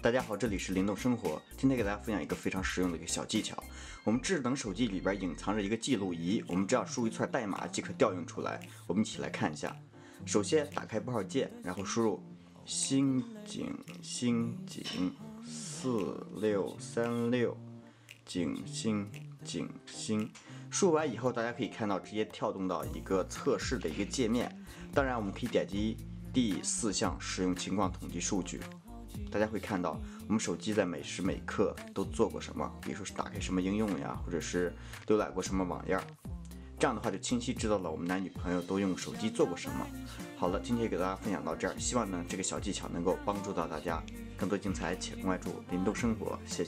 大家好，这里是灵动生活。今天给大家分享一个非常实用的一个小技巧。我们智能手机里边隐藏着一个记录仪，我们只要输入一串代码即可调用出来。我们一起来看一下。首先打开拨号键，然后输入星井4636井星。输完以后，大家可以看到直接跳动到一个测试的一个界面。当然，我们可以点击第4项使用情况统计数据。大家会看到我们手机在每时每刻都做过什么，比如说是打开什么应用呀，或者是浏览过什么网页。这样的话就清晰知道了我们男女朋友都用手机做过什么。好了，今天给大家分享到这儿，希望呢这个小技巧能够帮助到大家。更多精彩且关注灵动生活，谢谢。